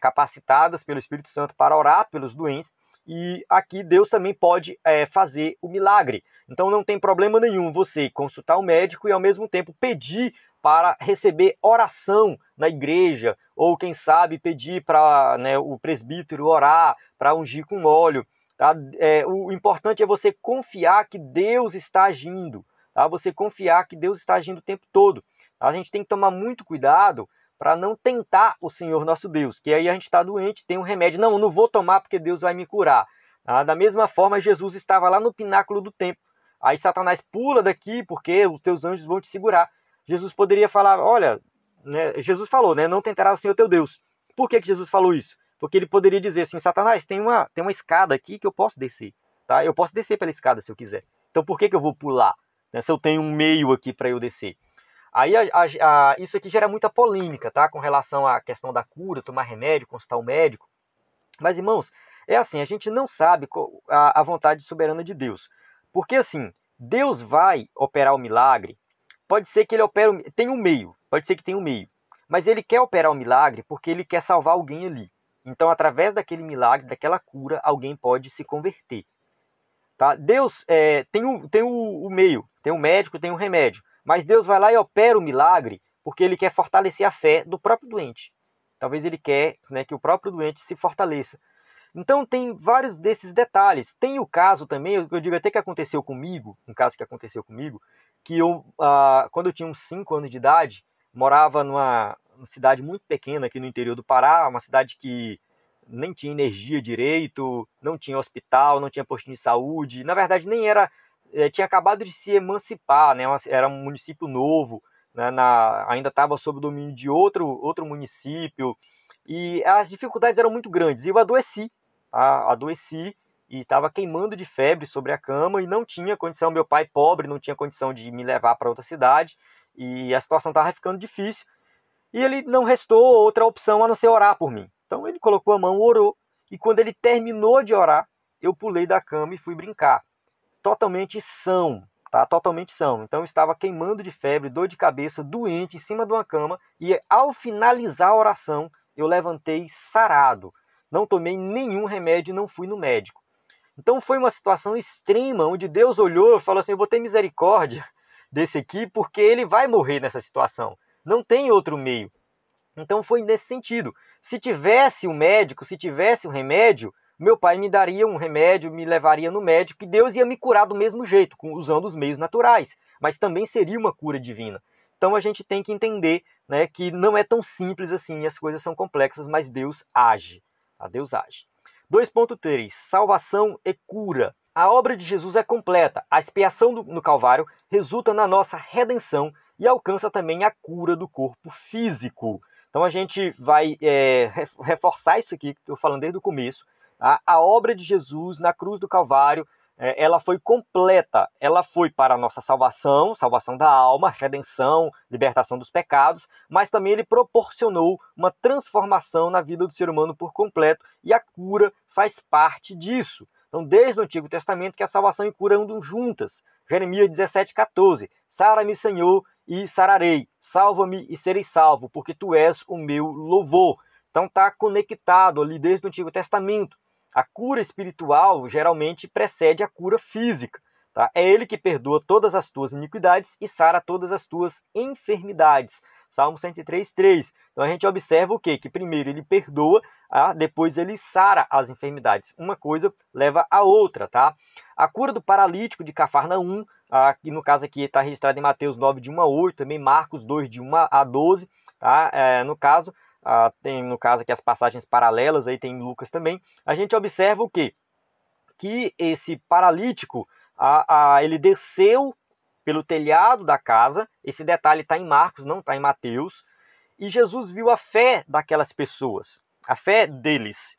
capacitadas pelo Espírito Santo para orar pelos doentes. E aqui Deus também pode fazer o milagre. Então não tem problema nenhum você consultar o médico e ao mesmo tempo pedir para receber oração na igreja, ou quem sabe pedir para o presbítero orar, para ungir com óleo. Tá? O importante é você confiar que Deus está agindo. Tá? Você confiar que Deus está agindo o tempo todo. A gente tem que tomar muito cuidado para não tentar o Senhor nosso Deus, que aí a gente está doente, tem um remédio, não vou tomar porque Deus vai me curar. Da mesma forma, Jesus estava lá no pináculo do templo, aí Satanás pula daqui porque os teus anjos vão te segurar. Jesus poderia falar, olha, Jesus falou, não tentarás o Senhor teu Deus. Por que Jesus falou isso? Porque ele poderia dizer assim, Satanás, tem uma escada aqui que eu posso descer, tá? Eu posso descer pela escada se eu quiser. Então por que eu vou pular, se eu tenho um meio aqui para eu descer? Aí isso aqui gera muita polêmica, tá? Com relação à questão da cura, tomar remédio, consultar o médico. Mas, irmãos, é assim, a gente não sabe a vontade soberana de Deus. Porque, assim, Deus vai operar o milagre, pode ser que ele tem um meio, pode ser que tenha um meio. Mas ele quer operar o milagre porque ele quer salvar alguém ali. Então, através daquele milagre, daquela cura, alguém pode se converter. Tá? Deus tem o meio, tem o médico, tem o remédio. Mas Deus vai lá e opera o milagre porque Ele quer fortalecer a fé do próprio doente. Talvez Ele quer que o próprio doente se fortaleça. Então tem vários desses detalhes. Tem o caso também, eu digo até que aconteceu comigo, um caso que aconteceu comigo, que quando eu tinha uns 5 anos de idade, morava numa cidade muito pequena aqui no interior do Pará, uma cidade que nem tinha energia direito, não tinha hospital, não tinha postinho de saúde, na verdade nem era... tinha acabado de se emancipar, era um município novo, ainda estava sob o domínio de outro município, e as dificuldades eram muito grandes. E eu adoeci e estava queimando de febre sobre a cama e não tinha condição, meu pai pobre, não tinha condição de me levar para outra cidade, e a situação estava ficando difícil, e ele não restou outra opção a não ser orar por mim. Então ele colocou a mão, orou, e quando ele terminou de orar, eu pulei da cama e fui brincar. Totalmente são, tá? Totalmente são. Então eu estava queimando de febre, dor de cabeça, doente, em cima de uma cama, e ao finalizar a oração, eu levantei sarado. Não tomei nenhum remédio e não fui no médico. Então foi uma situação extrema, onde Deus olhou e falou assim, eu vou ter misericórdia desse aqui, porque ele vai morrer nessa situação. Não tem outro meio. Então foi nesse sentido. Se tivesse um médico, se tivesse um remédio, meu pai me daria um remédio, me levaria no médico e Deus ia me curar do mesmo jeito, usando os meios naturais. Mas também seria uma cura divina. Então a gente tem que entender que não é tão simples assim, as coisas são complexas, mas Deus age. Tá? Deus age. 2.3. Salvação e cura. A obra de Jesus é completa. A expiação no Calvário resulta na nossa redenção e alcança também a cura do corpo físico. Então a gente vai reforçar isso aqui que estou falando desde o começo. A obra de Jesus na cruz do Calvário, ela foi completa. Ela foi para a nossa salvação, salvação da alma, redenção, libertação dos pecados, mas também ele proporcionou uma transformação na vida do ser humano por completo, e a cura faz parte disso. Então, desde o Antigo Testamento, que a salvação e cura andam juntas. Jeremias 17,14. Sara-me, Senhor, e sararei. Salva-me e serei salvo, porque tu és o meu louvor. Então está conectado ali desde o Antigo Testamento. A cura espiritual geralmente precede a cura física. Tá? É ele que perdoa todas as tuas iniquidades e sara todas as tuas enfermidades. Salmo 103,3. Então a gente observa o quê? Que primeiro ele perdoa, depois ele sara as enfermidades. Uma coisa leva a outra. Tá? A cura do paralítico de Cafarnaum, que no caso aqui está registrado em Mateus 9, de 1 a 8, também Marcos 2, de 1 a 12. tá? No caso aqui as passagens paralelas, aí tem em Lucas também, a gente observa o quê? Que esse paralítico, ele desceu pelo telhado da casa, esse detalhe está em Marcos, não está em Mateus, e Jesus viu a fé daquelas pessoas, a fé deles.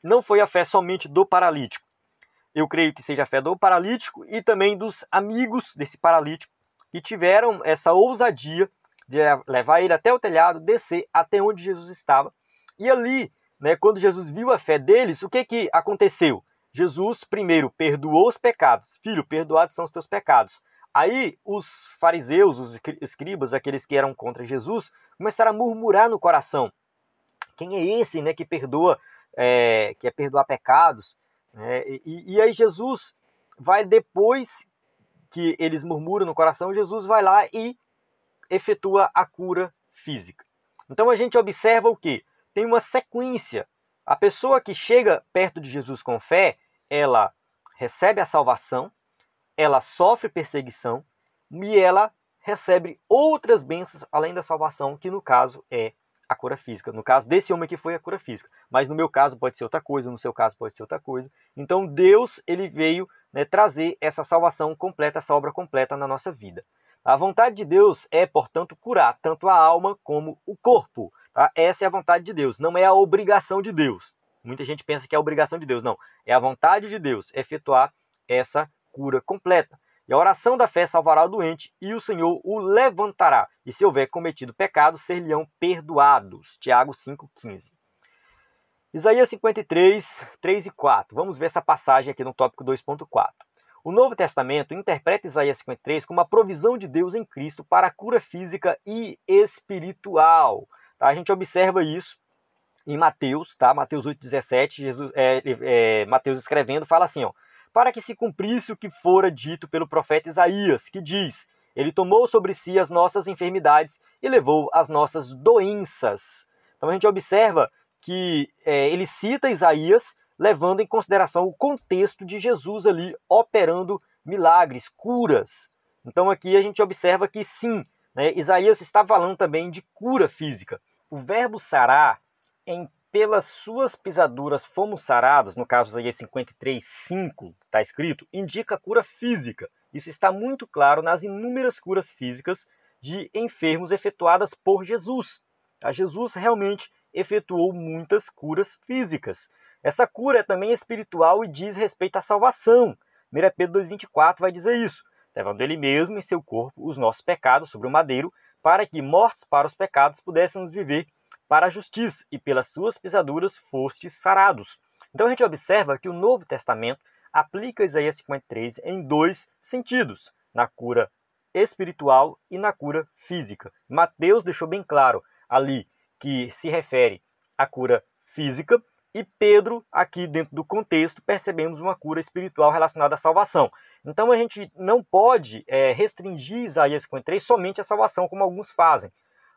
Não foi a fé somente do paralítico. Eu creio que seja a fé do paralítico e também dos amigos desse paralítico, que tiveram essa ousadia de levar ele até o telhado, descer até onde Jesus estava. E ali, né, quando Jesus viu a fé deles, o que aconteceu? Jesus, primeiro, perdoou os pecados. Filho, perdoados são os teus pecados. Aí os fariseus, os escribas, aqueles que eram contra Jesus, começaram a murmurar no coração. Quem é esse, né, que perdoa, que é perdoar pecados? E aí Jesus vai, depois que eles murmuram no coração, Jesus vai lá e efetua a cura física. Então a gente observa o quê? Tem uma sequência. A pessoa que chega perto de Jesus com fé, ela recebe a salvação, ela sofre perseguição e ela recebe outras bênçãos além da salvação, que no caso é a cura física. No caso desse homem que foi a cura física. Mas no meu caso pode ser outra coisa, no seu caso pode ser outra coisa. Então Deus, ele veio, né, trazer essa salvação completa, essa obra completa na nossa vida. A vontade de Deus é, portanto, curar tanto a alma como o corpo. Tá? Essa é a vontade de Deus, não é a obrigação de Deus. Muita gente pensa que é a obrigação de Deus. Não, é a vontade de Deus efetuar essa cura completa. E a oração da fé salvará o doente e o Senhor o levantará. E se houver cometido pecado, ser-lhe-ão perdoados. Tiago 5,15. Isaías 53, 3 e 4. Vamos ver essa passagem aqui no tópico 2.4. O Novo Testamento interpreta Isaías 53 como a provisão de Deus em Cristo para a cura física e espiritual. Tá? A gente observa isso em Mateus, tá? Mateus 8,17, Mateus escrevendo, fala assim, ó, para que se cumprisse o que fora dito pelo profeta Isaías, que diz, ele tomou sobre si as nossas enfermidades e levou as nossas doenças. Então a gente observa que ele cita Isaías, levando em consideração o contexto de Jesus ali operando milagres, curas. Então aqui a gente observa que sim, né, Isaías está falando também de cura física. O verbo sarar, em pelas suas pisaduras fomos sarados, no caso Isaías 53, 5, está escrito, indica cura física. Isso está muito claro nas inúmeras curas físicas de enfermos efetuadas por Jesus. Jesus realmente efetuou muitas curas físicas. Essa cura é também espiritual e diz respeito à salvação. 1 Pedro 2,24 vai dizer isso. Levando ele mesmo em seu corpo os nossos pecados sobre o madeiro, para que, mortos para os pecados, pudéssemos viver para a justiça, e pelas suas pisaduras fostes sarados. Então a gente observa que o Novo Testamento aplica Isaías 53 em dois sentidos, na cura espiritual e na cura física. Mateus deixou bem claro ali que se refere à cura física, e Pedro, aqui dentro do contexto, percebemos uma cura espiritual relacionada à salvação. Então a gente não pode restringir Isaías 53 somente à salvação, como alguns fazem.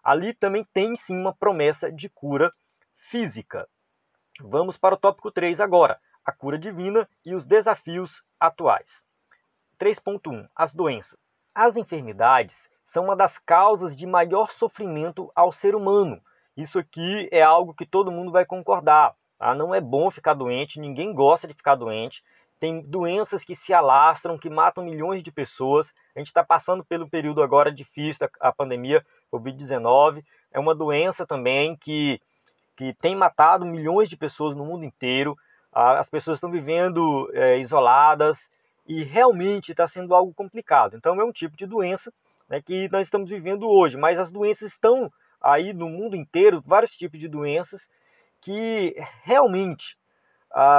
Ali também tem sim uma promessa de cura física. Vamos para o tópico 3 agora, a cura divina e os desafios atuais. 3.1. As doenças. As enfermidades são uma das causas de maior sofrimento ao ser humano. Isso aqui é algo que todo mundo vai concordar. Tá? Não é bom ficar doente, ninguém gosta de ficar doente. Tem doenças que se alastram, que matam milhões de pessoas. A gente está passando pelo período agora difícil, a pandemia Covid-19. É uma doença também que tem matado milhões de pessoas no mundo inteiro. As pessoas estão vivendo isoladas e realmente está sendo algo complicado. Então é um tipo de doença, né, que nós estamos vivendo hoje. Mas as doenças estão aí no mundo inteiro, vários tipos de doenças que realmente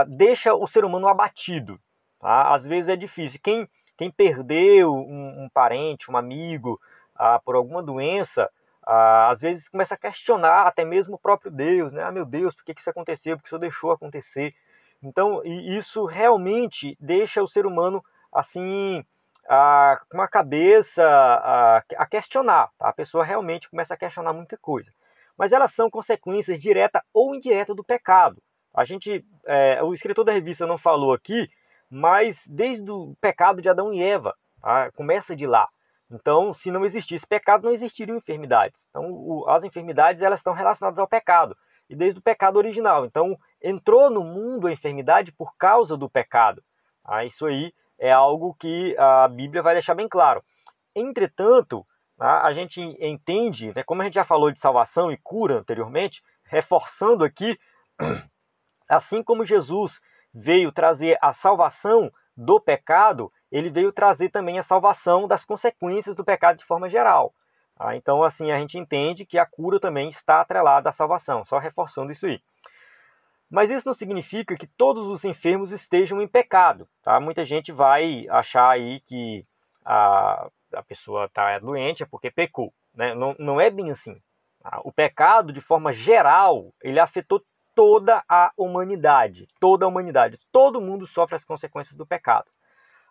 deixa o ser humano abatido. Tá? Às vezes é difícil. Quem perdeu um parente, um amigo, por alguma doença, às vezes começa a questionar até mesmo o próprio Deus, né? Meu Deus, por que isso aconteceu? Por que o Senhor deixou acontecer? Então, isso realmente deixa o ser humano assim, com a cabeça a questionar. Tá? A pessoa realmente começa a questionar muita coisa. Mas elas são consequências direta ou indireta do pecado. O escritor da revista não falou aqui, mas desde o pecado de Adão e Eva, tá? Começa de lá. Então, se não existisse pecado, não existiriam enfermidades. Então, as enfermidades elas estão relacionadas ao pecado, e desde o pecado original. Então, entrou no mundo a enfermidade por causa do pecado. Isso aí é algo que a Bíblia vai deixar bem claro. Entretanto, a gente entende, né, como a gente já falou de salvação e cura anteriormente, reforçando aqui, assim como Jesus veio trazer a salvação do pecado, ele veio trazer também a salvação das consequências do pecado de forma geral. Então, assim, a gente entende que a cura também está atrelada à salvação, só reforçando isso aí. Mas isso não significa que todos os enfermos estejam em pecado. Tá? Muita gente vai achar aí que a pessoa está doente é porque pecou. Né? Não é bem assim. O pecado, de forma geral, ele afetou toda a humanidade. Toda a humanidade. Todo mundo sofre as consequências do pecado.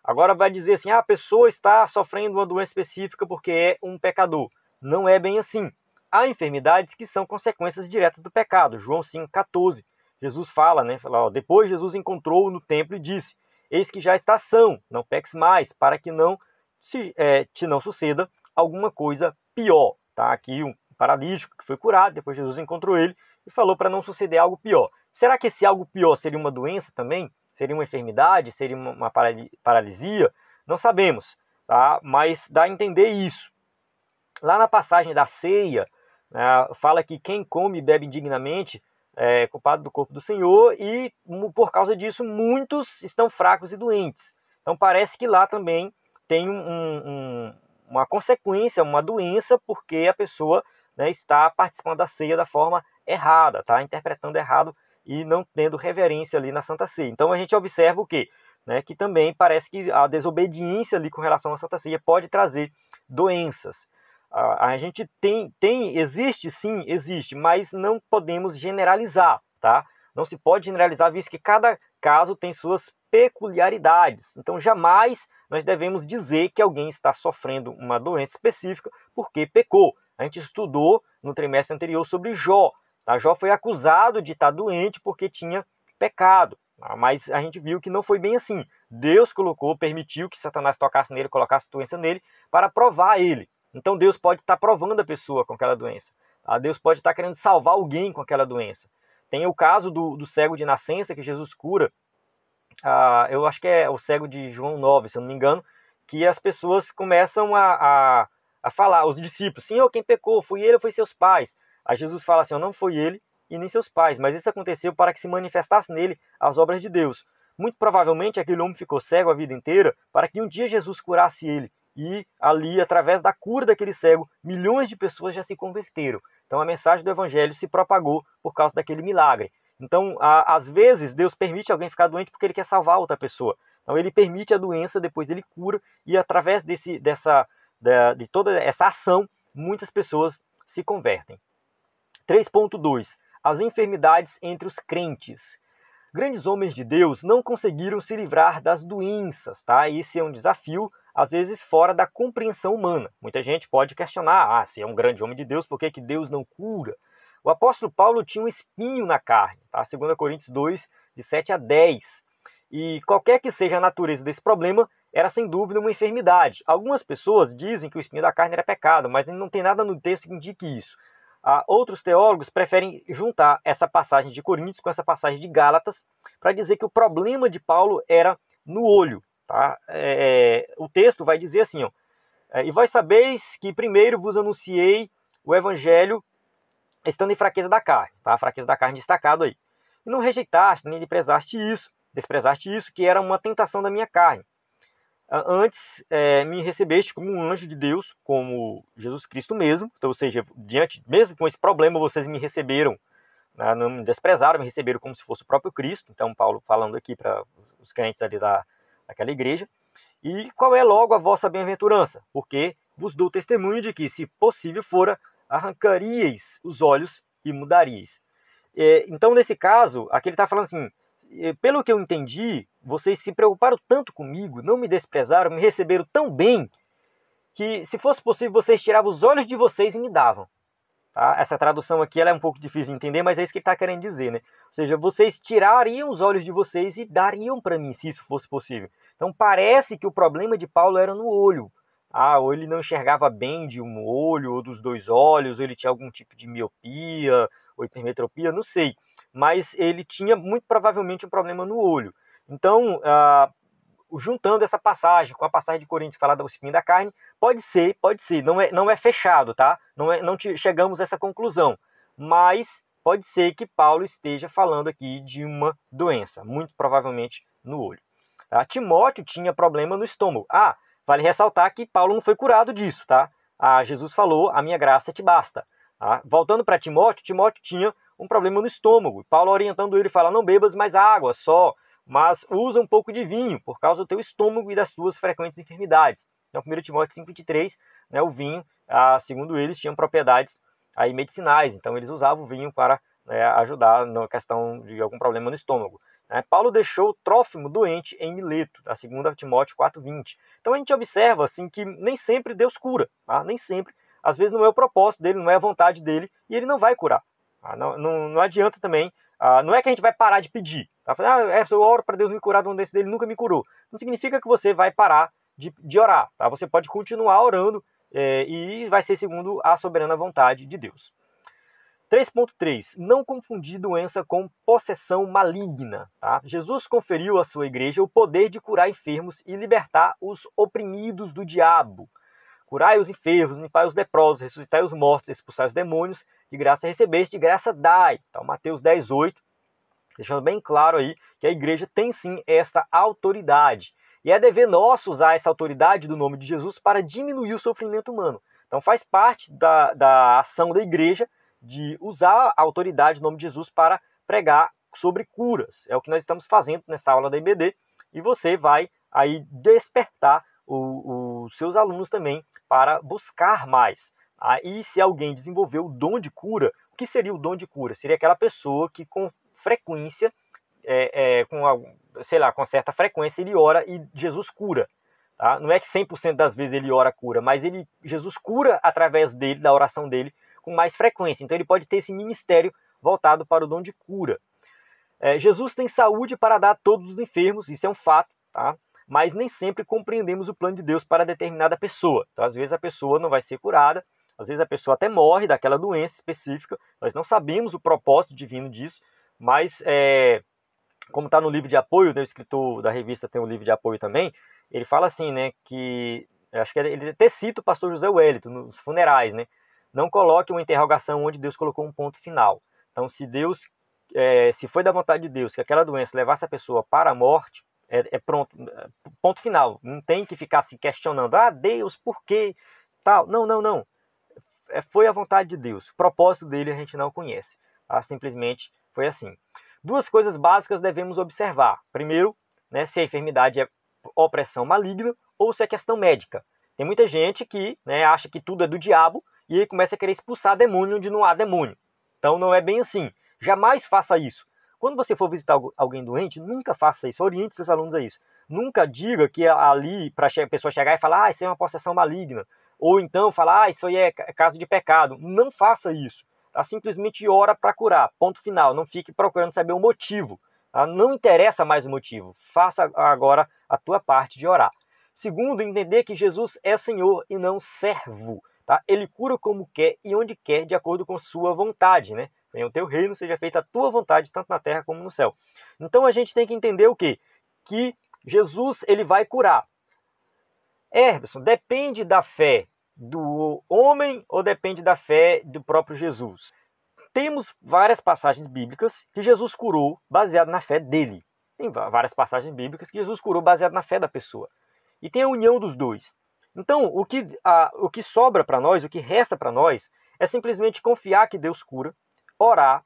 Agora vai dizer assim, a pessoa está sofrendo uma doença específica porque é um pecador. Não é bem assim. Há enfermidades que são consequências diretas do pecado. João 5,14. Jesus fala, né? Depois Jesus encontrou-o no templo e disse, eis que já está são, não peques mais, para que te não suceda alguma coisa pior. Tá? Aqui um paralítico que foi curado, depois Jesus encontrou ele e falou para não suceder algo pior. Será que esse algo pior seria uma doença também? Seria uma enfermidade? Seria uma paralisia? Não sabemos, tá? Mas dá a entender isso. Lá na passagem da ceia, fala que quem come e bebe indignamente é culpado do corpo do Senhor e, por causa disso, muitos estão fracos e doentes. Então, parece que lá também tem uma consequência, uma doença, porque a pessoa, né, está participando da ceia da forma errada, está interpretando errado e não tendo reverência ali na Santa Ceia. Então, a gente observa o quê? Né, que também parece que a desobediência ali com relação à Santa Ceia pode trazer doenças. A gente existe sim, existe, mas não podemos generalizar, tá? Não se pode generalizar, visto que cada caso tem suas peculiaridades. Então, jamais nós devemos dizer que alguém está sofrendo uma doença específica porque pecou. A gente estudou no trimestre anterior sobre Jó. Tá? Jó foi acusado de estar doente porque tinha pecado, mas a gente viu que não foi bem assim. Deus permitiu que Satanás tocasse nele, colocasse doença nele para provar ele. Então Deus pode estar provando a pessoa com aquela doença. Deus pode estar querendo salvar alguém com aquela doença. Tem o caso do cego de nascença que Jesus cura. Eu acho que é o cego de João 9, se eu não me engano, que as pessoas começam a falar, os discípulos, Senhor, quem pecou? Foi ele ou foi seus pais? Aí Jesus fala assim, não foi ele e nem seus pais, mas isso aconteceu para que se manifestasse nele as obras de Deus. Muito provavelmente aquele homem ficou cego a vida inteira para que um dia Jesus curasse ele. E ali, através da cura daquele cego, milhões de pessoas já se converteram. Então a mensagem do Evangelho se propagou por causa daquele milagre. Então, às vezes, Deus permite alguém ficar doente porque ele quer salvar outra pessoa. Então ele permite a doença, depois ele cura, e através de toda essa ação, muitas pessoas se convertem. 3.2. As enfermidades entre os crentes. Grandes homens de Deus não conseguiram se livrar das doenças, tá? Esse é um desafio, às vezes fora da compreensão humana. Muita gente pode questionar, se é um grande homem de Deus, por que Deus não cura? O apóstolo Paulo tinha um espinho na carne, tá? 2 Coríntios 2, de 7 a 10. E qualquer que seja a natureza desse problema, era sem dúvida uma enfermidade. Algumas pessoas dizem que o espinho da carne era pecado, mas não tem nada no texto que indique isso. Outros teólogos preferem juntar essa passagem de Coríntios com essa passagem de Gálatas para dizer que o problema de Paulo era no olho. Tá? O texto vai dizer assim, e vós sabeis que primeiro vos anunciei o evangelho estando em fraqueza da carne. Tá? A fraqueza da carne destacado aí. E não rejeitaste, nem desprezaste isso, que era uma tentação da minha carne. Antes me recebeste como um anjo de Deus, como Jesus Cristo mesmo. Então, ou seja, mesmo com esse problema, vocês me receberam, não me desprezaram, me receberam como se fosse o próprio Cristo. Então, Paulo falando aqui para os crentes ali daquela igreja. E qual é logo a vossa bem-aventurança? Porque vos dou testemunho de que, se possível fora, arrancaríeis os olhos e mudaríeis. Então, nesse caso, aqui ele está falando assim, pelo que eu entendi, vocês se preocuparam tanto comigo, não me desprezaram, me receberam tão bem, que se fosse possível, vocês tiravam os olhos de vocês e me davam. Tá? Essa tradução aqui ela é um pouco difícil de entender, mas é isso que ele está querendo dizer, né? Ou seja, vocês tirariam os olhos de vocês e dariam para mim, se isso fosse possível. Então parece que o problema de Paulo era no olho. ou ele não enxergava bem de um olho ou dos dois olhos, ou ele tinha algum tipo de miopia ou hipermetropia, não sei. Mas ele tinha muito provavelmente um problema no olho. Então, juntando essa passagem com a passagem de Coríntios que fala do espinho da carne, pode ser, não é fechado, tá? Não chegamos a essa conclusão, mas pode ser que Paulo esteja falando aqui de uma doença, muito provavelmente no olho. Tá? Timóteo tinha problema no estômago. Vale ressaltar que Paulo não foi curado disso, tá? Jesus falou, a minha graça te basta. Tá? Voltando para Timóteo, Timóteo tinha um problema no estômago. Paulo orientando ele fala, não bebas mais água só, mas usa um pouco de vinho, por causa do teu estômago e das suas frequentes enfermidades. Então, 1 Timóteo 5,23, né, o vinho, segundo eles, tinha propriedades aí medicinais, então eles usavam o vinho para ajudar na questão de algum problema no estômago. Paulo deixou Trófimo doente em Mileto, a 2 Timóteo 4,20. Então a gente observa assim, que nem sempre Deus cura, tá? Nem sempre, às vezes não é o propósito dele, não é a vontade dele, e ele não vai curar. Tá? Não adianta também, não é que a gente vai parar de pedir. Tá? Eu oro para Deus me curar de um desse dele, nunca me curou. Não significa que você vai parar de orar. Tá? Você pode continuar orando e vai ser segundo a soberana vontade de Deus. 3.3. Não confundir doença com possessão maligna. Tá? Jesus conferiu à sua igreja o poder de curar enfermos e libertar os oprimidos do diabo. Curai os enfermos, limpai os leprosos, ressuscitai os mortos, expulsai os demônios, de graça recebeste, de graça dai. Então, Mateus 10:8, deixando bem claro aí que a igreja tem sim esta autoridade. E é dever nosso usar essa autoridade do nome de Jesus para diminuir o sofrimento humano. Então faz parte da ação da igreja de usar a autoridade do nome de Jesus para pregar sobre curas. É o que nós estamos fazendo nessa aula da IBD. E você vai aí despertar os seus alunos também para buscar mais. E se alguém desenvolveu o dom de cura, o que seria o dom de cura? Seria aquela pessoa que com frequência, com certa frequência, ele ora e Jesus cura. Tá? Não é que 100% das vezes ele ora cura, mas Jesus cura através dele, da oração dele, com mais frequência. Então ele pode ter esse ministério voltado para o dom de cura. Jesus tem saúde para dar a todos os enfermos, isso é um fato, tá? Mas nem sempre compreendemos o plano de Deus para determinada pessoa. Então, às vezes a pessoa não vai ser curada, às vezes a pessoa até morre daquela doença específica, nós não sabemos o propósito divino disso, mas como está no livro de apoio, né, o escritor da revista tem um livro de apoio também, ele fala assim, né, que, acho que ele até cita o pastor José Wellington nos funerais, né, não coloque uma interrogação onde Deus colocou um ponto final. Então, se foi da vontade de Deus que aquela doença levasse a pessoa para a morte, pronto, ponto final. Não tem que ficar se questionando, Deus, por quê? Tal. Não. Foi a vontade de Deus. O propósito dele a gente não conhece. Simplesmente foi assim. 2 coisas básicas devemos observar. Primeiro, né, se a enfermidade é opressão maligna ou se é questão médica. Tem muita gente que, né, acha que tudo é do diabo e aí começa a querer expulsar demônio onde não há demônio. Então não é bem assim. Jamais faça isso. Quando você for visitar alguém doente, nunca faça isso. Oriente seus alunos a isso. Nunca diga que ali, para a pessoa chegar e falar, isso é uma possessão maligna. Ou então falar, isso aí é caso de pecado. Não faça isso. Tá? Simplesmente ora para curar. Ponto final. Não fique procurando saber o motivo. Tá? Não interessa mais o motivo. Faça agora a tua parte de orar. Segundo, entender que Jesus é Senhor e não servo. Tá? Ele cura como quer e onde quer, de acordo com sua vontade, né? Venha o teu reino, seja feita a tua vontade, tanto na terra como no céu. Então a gente tem que entender o quê? Que Jesus ele vai curar. Herberson, depende da fé do homem ou depende da fé do próprio Jesus? Temos várias passagens bíblicas que Jesus curou baseado na fé dele. Tem várias passagens bíblicas que Jesus curou baseado na fé da pessoa. E tem a união dos dois. Então, o que sobra para nós, o que resta para nós, é simplesmente confiar que Deus cura, orar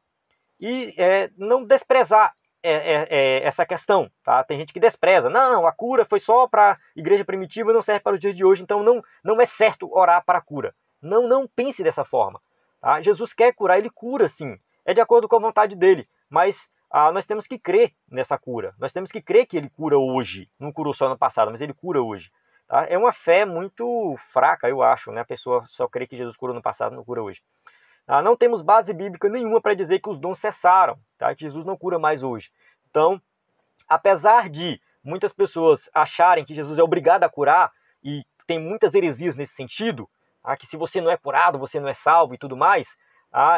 e não desprezar essa questão. Tá? Tem gente que despreza. Não, a cura foi só para a igreja primitiva e não serve para os dias de hoje, então não é certo orar para a cura. Não pense dessa forma. Tá? Jesus quer curar, ele cura sim. É de acordo com a vontade dele. Mas nós temos que crer nessa cura. Nós temos que crer que ele cura hoje. Não curou só no passado, mas ele cura hoje. Tá? É uma fé muito fraca, eu acho. Né? A pessoa só crê que Jesus curou no passado, não cura hoje. Não temos base bíblica nenhuma para dizer que os dons cessaram, tá? Que Jesus não cura mais hoje. Então, apesar de muitas pessoas acharem que Jesus é obrigado a curar, e tem muitas heresias nesse sentido, que se você não é curado, você não é salvo e tudo mais,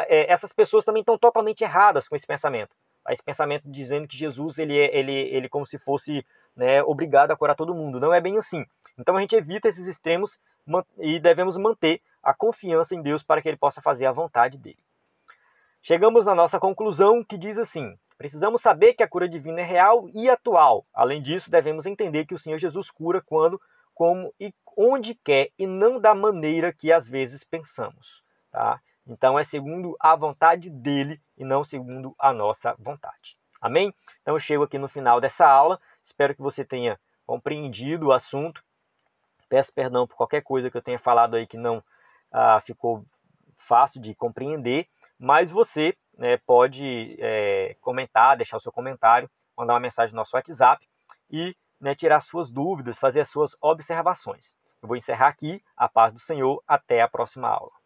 essas pessoas também estão totalmente erradas com esse pensamento. Esse pensamento dizendo que Jesus ele como se fosse, né, obrigado a curar todo mundo. Não é bem assim. Então a gente evita esses extremos e devemos manter a confiança em Deus para que Ele possa fazer a vontade dele. Chegamos na nossa conclusão, que diz assim: precisamos saber que a cura divina é real e atual. Além disso, devemos entender que o Senhor Jesus cura quando, como e onde quer, e não da maneira que às vezes pensamos. Tá? Então é segundo a vontade dele e não segundo a nossa vontade. Amém? Então eu chego aqui no final dessa aula. Espero que você tenha compreendido o assunto. Peço perdão por qualquer coisa que eu tenha falado aí que não ficou fácil de compreender. Mas você, né, pode comentar, deixar o seu comentário, mandar uma mensagem no nosso WhatsApp e, né, tirar suas dúvidas, fazer as suas observações. Eu vou encerrar aqui. A paz do Senhor. Até a próxima aula.